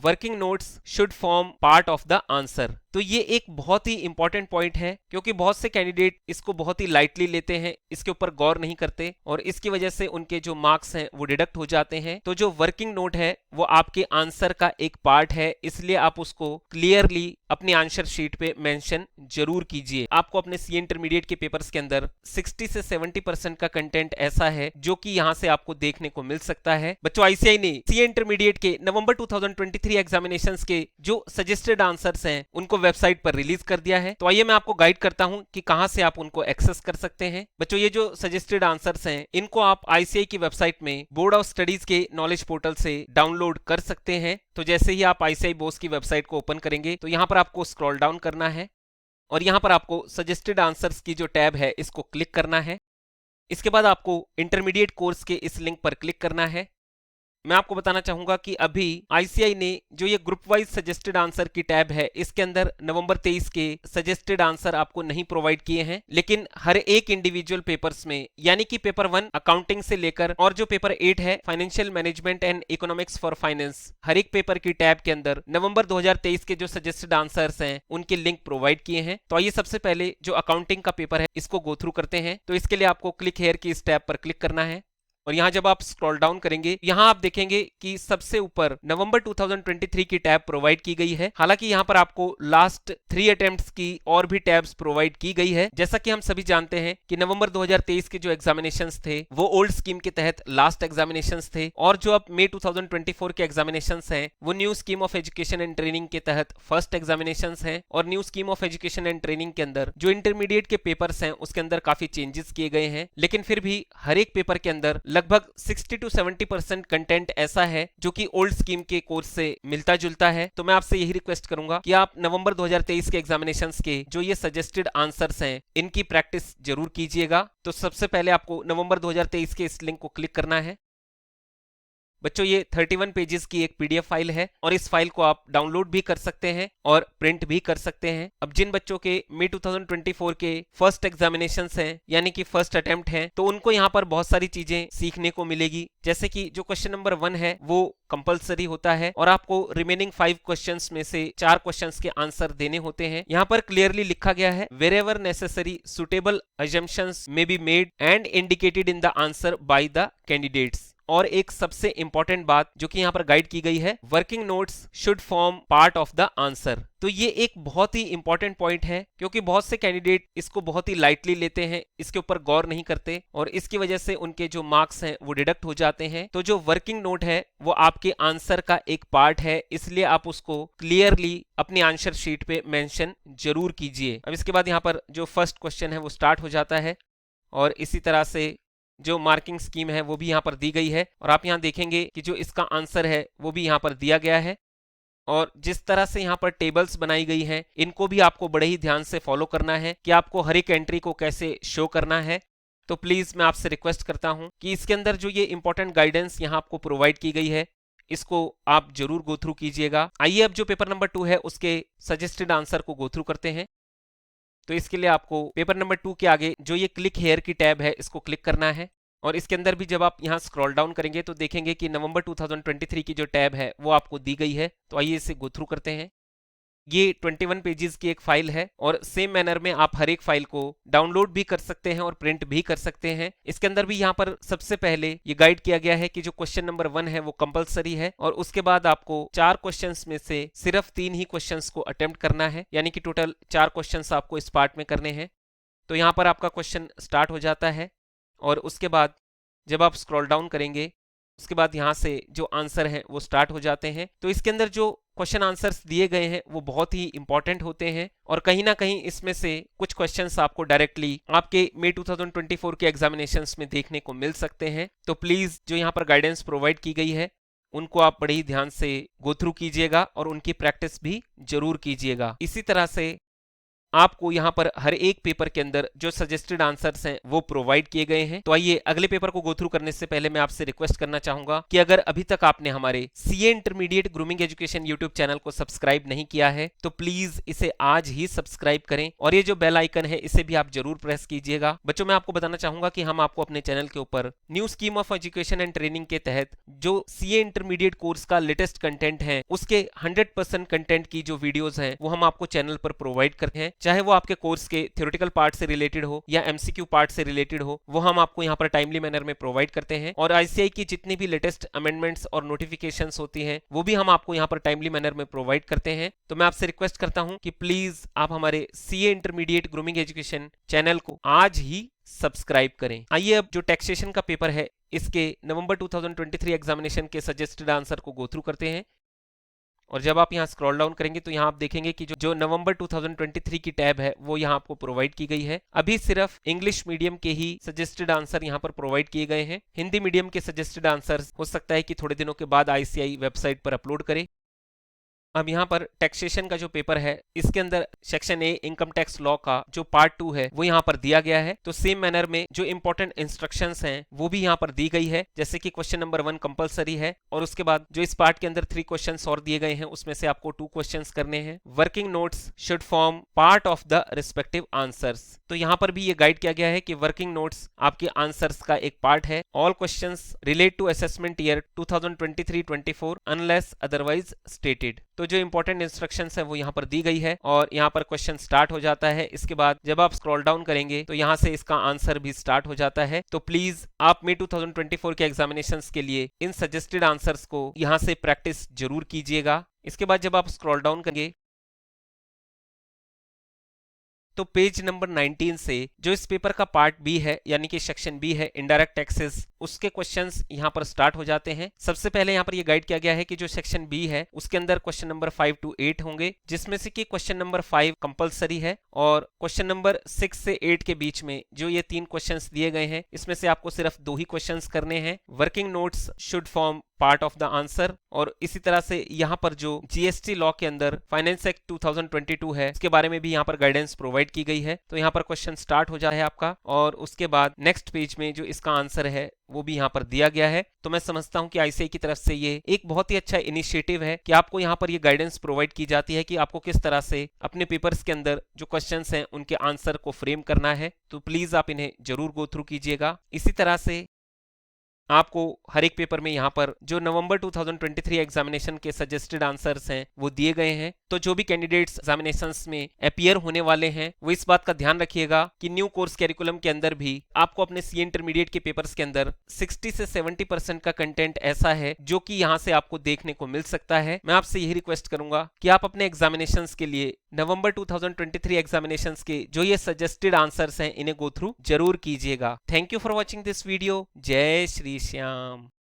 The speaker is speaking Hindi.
Working notes should form part of the answer. तो ये एक बहुत ही इंपॉर्टेंट पॉइंट है, क्योंकि बहुत से कैंडिडेट इसको बहुत ही लाइटली लेते हैं, इसके ऊपर गौर नहीं करते और इसकी वजह से उनके जो मार्क्स हैं वो डिडक्ट हो जाते हैं। तो जो वर्किंग नोट है वो आपके आंसर का एक पार्ट है, इसलिए आप उसको क्लियरली अपनी आंसर शीट पे मेंशन जरूर कीजिए। आपको अपने सीए इंटरमीडिएट के पेपर्स के अंदर 60 से 70% का कंटेंट ऐसा है जो कि यहाँ से आपको देखने को मिल सकता है। बच्चों, आईसीएआई ने सीए इंटरमीडिएट के नवंबर 2023 एग्जामिनेशंस के जो सजेस्टेड आंसर्स हैं उनको वेबसाइट पर रिलीज कर दिया है। तो आइए मैं आपको गाइड करता हूं कि कहां से आप उनको एक्सेस कर सकते हैं। बच्चों, ये जो सजेस्टेड आंसर्स हैं इनको आप आईसीएआई की वेबसाइट में बोर्ड ऑफ स्टडीज के नॉलेज पोर्टल से डाउनलोड कर सकते हैं। तो जैसे ही आप आईसीएआई बोस की वेबसाइट को ओपन करेंगे तो यहां पर आपको स्क्रॉल डाउन करना है और यहां पर आपको सजेस्टेड आंसर्स की जो टैब है इसको क्लिक करना है। इसके बाद आपको इंटरमीडिएट कोर्स के इस लिंक पर क्लिक करना है। मैं आपको बताना चाहूंगा कि अभी आईसीएआई ने जो ये ग्रुप वाइज सजेस्टेड आंसर की टैब है इसके अंदर नवंबर 23 के सजेस्टेड आंसर आपको नहीं प्रोवाइड किए हैं, लेकिन हर एक इंडिविजुअल पेपर्स में, यानी कि पेपर 1 अकाउंटिंग से लेकर और जो पेपर 8 है financial management and economics for finance, हर एक पेपर की टैब के अंदर नवंबर 2023 के जो सजेस्टेड आंसर्स हैं उनके लिंक प्रोवाइड किए हैं। तो आइए सबसे पहले जो अकाउंटिंग का पेपर है इसको गो थ्रू करते हैं। तो इसके लिए आपको क्लिक हेयर की इस टैब पर क्लिक करना है और यहां जब आप स्क्रॉल डाउन करेंगे यहां आप देखेंगे कि सबसे ऊपर नवंबर 2023 की टैब प्रोवाइड की गई है। हालांकि यहां पर आपको लास्ट 3 अटेम्प्ट्स की और भी टैब्स प्रोवाइड की गई है। जैसा कि हम सभी जानते हैं कि नवंबर 2023 के जो एग्जामिनेशंस थे वो ओल्ड स्कीम के तहत लास्ट एग्जामिनेशंस थे और जो अब मई 2024 के एग्जामिनेशंस हैं वो new scheme of education and training के तहत फर्स्ट एग्जामिनेशंस हैं। और new scheme of education and training के अंदर जो इंटरमीडिएट के पेपर्स हैं उसके अंदर काफी चेंजेस किए गए हैं, लेकिन फिर भी हर एक पेपर के अंदर लगभग 60 to 70% कंटेंट ऐसा है जो कि ओल्ड स्कीम के कोर्स से मिलता जुलता है। तो मैं आपसे यही रिक्वेस्ट करूंगा कि आप नवंबर 2023 के एग्जामिनेशंस के जो ये सजेस्टेड आंसर्स हैं इनकी प्रैक्टिस जरूर कीजिएगा। तो सबसे पहले आपको नवंबर 2023 के इस लिंक को क्लिक करना है। बच्चों, ये 31 पेजेस की एक पीडीएफ फाइल है और इस फाइल को आप डाउनलोड भी कर सकते हैं और प्रिंट भी कर सकते हैं। अब जिन बच्चों के मई 2024 के फर्स्ट एग्जामिनेशंस हैं, यानी कि फर्स्ट अटेम्प्ट हैं, तो उनको यहाँ पर बहुत सारी चीजें सीखने को मिलेगी। जैसे कि जो क्वेश्चन नंबर 1 है वो कंपलसरी होता है और आपको रिमेनिंग 5 क्वेश्चंस में से 4 क्वेश्चंस के आंसर देने होते हैं। यहाँ पर क्लियरली लिखा गया है, wherever necessary suitable assumptions may be made and indicated in the answer by the candidates। और एक सबसे इंपॉर्टेंट बात जो कि यहाँ पर गाइड की गई है, working notes should form part of the answer. तो ये एक बहुत ही इंपॉर्टेंट पॉइंट है, क्योंकि बहुत से कैंडिडेट इसको बहुत ही लाइटली लेते हैं, इसके ऊपर गौर नहीं करते और इसकी वजह से उनके जो मार्क्स हैं वो डिडक्ट हो जाते हैं। तो जो वर्किंग नोट है वो आपके आंसर का एक पार्ट है, इसलिए आप उसको क्लियरली अपनी आंसर शीट पे मेंशन जरूर कीजिए। अब इसके बाद यहाँ पर जो फर्स्ट क्वेश्चन है वो स्टार्ट हो जाता है और इसी तरह से जो मार्किंग स्कीम है वो भी यहाँ पर दी गई है और आप यहाँ देखेंगे कि जो इसका आंसर है वो भी यहाँ पर दिया गया है। और जिस तरह से यहाँ पर टेबल्स बनाई गई हैं इनको भी आपको बड़े ही ध्यान से फॉलो करना है कि आपको हर एक एंट्री को कैसे शो करना है। तो प्लीज मैं आपसे रिक्वेस्ट करता हूँ कि इसके अंदर जो ये इंपॉर्टेंट गाइडेंस यहाँ आपको प्रोवाइड की गई है इसको आप जरूर गो थ्रू कीजिएगा। आइए अब जो पेपर नंबर 2 है उसके सजेस्टेड आंसर को गो थ्रू करते हैं। तो इसके लिए आपको पेपर नंबर 2 के आगे जो ये क्लिक हेयर की टैब है इसको क्लिक करना है और इसके अंदर भी जब आप यहाँ स्क्रॉल डाउन करेंगे तो देखेंगे कि नवंबर 2023 की जो टैब है वो आपको दी गई है। तो आइए इसे गो थ्रू करते हैं। ये 21 पेजेस की एक फाइल है और सेम मैनर में आप हर एक फाइल को डाउनलोड भी कर सकते हैं और प्रिंट भी कर सकते हैं। इसके अंदर भी यहाँ पर सबसे पहले ये गाइड किया गया है कि जो क्वेश्चन नंबर 1 है वो कंपलसरी है और उसके बाद आपको 4 क्वेश्चंस में से सिर्फ 3 ही क्वेश्चंस को अटेम्प्ट करना है, यानी कि टोटल 4 क्वेश्चंस आपको इस पार्ट में करने हैं। तो यहाँ पर आपका क्वेश्चन स्टार्ट हो जाता है और उसके बाद जब आप स्क्रॉल डाउन करेंगे उसके बाद यहाँ से जो आंसर हैं वो स्टार्ट हो जाते हैं। तो इसके अंदर जो क्वेश्चन आंसर्स दिए गए हैं वो बहुत ही इंपॉर्टेंट होते हैं और कहीं ना कहीं इसमें से कुछ क्वेश्चंस आपको डायरेक्टली आपके मई 2024 के एग्जामिनेशंस में देखने को मिल सकते हैं। तो प्लीज जो यहाँ पर गाइडेंस प्रोवाइड की गई है उनको आप बड़े ही ध्यान से गो थ्रू कीजिएगा और उनकी प्रैक्टिस भी जरूर कीजिएगा। इसी तरह से आपको यहाँ पर हर एक पेपर के अंदर जो सजेस्टेड आंसर्स हैं वो प्रोवाइड किए गए हैं। तो आइए अगले पेपर को गो थ्रू करने से पहले मैं आपसे रिक्वेस्ट करना चाहूंगा कि अगर अभी तक आपने हमारे CA intermediate grooming education YouTube channel को सब्सक्राइब नहीं किया है तो प्लीज इसे आज ही सब्सक्राइब करें और ये जो बेल आइकन है इसे भी आप जरूर प्रेस कीजिएगा। बच्चों, मैं आपको बताना चाहूंगा कि हम आपको अपने चैनल के ऊपर new scheme of education and training के तहत जो सीए इंटरमीडिएट कोर्स का लेटेस्ट कंटेंट है उसके 100% कंटेंट की जो वीडियोस हैं वो हम आपको चैनल पर प्रोवाइड करते हैं, चाहे वो आपके कोर्स के थ्योरेटिकल पार्ट से रिलेटेड हो या एमसीक्यू पार्ट से रिलेटेड हो, वो हम आपको यहाँ पर टाइमली मैनर में प्रोवाइड करते हैं। और आईसीएआई की जितनी भी लेटेस्ट अमेंडमेंट्स और नोटिफिकेशंस होती हैं वो भी हम आपको यहाँ पर टाइमली मैनर में प्रोवाइड करते हैं। तो मैं आपसे रिक्वेस्ट करता हूँ कि प्लीज आप हमारे CA intermediate grooming education channel को आज ही सब्सक्राइब करें। आइए अब जो टैक्सेशन का पेपर है इसके नवंबर 2023 एग्जामिनेशन के सजेस्टेड आंसर को गो थ्रू करते हैं। और जब आप यहाँ स्क्रॉल डाउन करेंगे तो यहाँ आप देखेंगे कि जो नवंबर 2023 की टैब है वो यहाँ आपको प्रोवाइड की गई है। अभी सिर्फ इंग्लिश मीडियम के ही सजेस्टेड आंसर यहाँ पर प्रोवाइड किए गए हैं। हिंदी मीडियम के सजेस्टेड आंसर हो सकता है कि थोड़े दिनों के बाद आईसीएआई वेबसाइट पर अपलोड करे। अब यहाँ पर टैक्सेशन का जो पेपर है इसके अंदर section A income tax law का जो पार्ट 2 है वो यहाँ पर दिया गया है। तो सेम मैनर में जो इंपॉर्टेंट इंस्ट्रक्शंस हैं वो भी यहाँ पर दी गई है, जैसे कि क्वेश्चन नंबर 1 कंपलसरी है और उसके बाद जो इस पार्ट के अंदर 3 क्वेश्चंस और दिए गए हैं उसमें से आपको 2 क्वेश्चंस करने हैं। Working notes should form part of the respective answers. तो यहाँ पर भी ये गाइड किया गया है कि वर्किंग नोट्स आपके आंसर्स का एक पार्ट है। All questions relate to assessment year 2023-24 unless otherwise stated. तो जो इंपॉर्टेंट इंस्ट्रक्शंस है वो यहाँ पर दी गई है और यहाँ पर क्वेश्चन स्टार्ट हो जाता है। इसके बाद जब आप स्क्रॉल डाउन करेंगे तो यहाँ से इसका आंसर भी स्टार्ट हो जाता है। तो प्लीज आप मई 2024 के एग्जामिनेशंस के लिए इन सजेस्टेड आंसर्स को यहाँ से प्रैक्टिस जरूर कीजिएगा। इसके बाद जब आप स्क्रॉल डाउन करेंगे तो पेज नंबर 19 से जो इस पेपर का पार्ट बी है यानी कि सेक्शन बी है इनडायरेक्ट टैक्सेस, उसके क्वेश्चंस यहाँ पर स्टार्ट हो जाते हैं। सबसे पहले यहाँ पर ये गाइड किया गया है कि जो सेक्शन बी है उसके अंदर क्वेश्चन नंबर 5 to 8 होंगे, जिसमें से कि क्वेश्चन नंबर 5 कंपलसरी है और क्वेश्चन नंबर 6 से 8 के बीच में जो ये 3 क्वेश्चंस दिए गए हैं इसमें से आपको सिर्फ 2 ही क्वेश्चंस करने हैं। Working notes should form part of the answer. और इसी तरह से यहाँ पर जो जीएसटी लॉ के अंदर फाइनेंस एक्ट 2022 है उसके बारे में भी यहाँ पर गाइडेंस प्रोवाइड की गई है। तो यहाँ पर क्वेश्चन स्टार्ट हो जाता है आपका और उसके बाद नेक्स्ट पेज में जो इसका आंसर है वो भी यहाँ पर दिया गया है। तो मैं समझता हूँ कि आईसीएआई की तरफ से ये एक बहुत ही अच्छा इनिशिएटिव है कि आपको यहाँ पर ये गाइडेंस प्रोवाइड की जाती है कि आपको किस तरह से अपने पेपर्स के अंदर जो क्वेश्चंस हैं उनके आंसर को फ्रेम करना है। तो प्लीज आप इन्हें जरूर गो थ्रू कीजिएगा। इसी तरह से आपको हर एक पेपर में यहाँ पर जो नवंबर 2023 एग्जामिनेशन के सजेस्टेड आंसर्स हैं वो दिए गए हैं। तो जो भी कैंडिडेट्स एग्जामिनेशंस में अपीयर होने वाले हैं वो इस बात का ध्यान रखिएगा कि न्यू कोर्स कैरिकुलम के अंदर भी आपको अपने सीए इंटरमीडिएट के पेपर्स के अंदर 60 से 70% का कंटेंट ऐसा है जो कि यहाँ से आपको देखने को मिल सकता है। मैं आपसे यही रिक्वेस्ट करूंगा कि आप अपने एग्जामिनेशंस के लिए नवंबर 2023 एग्जामिनेशंस के जो ये सजेस्टेड आंसर्स हैं इन्हें गो थ्रू जरूर कीजिएगा। Thank you for watching this video. जय श्री श्याम।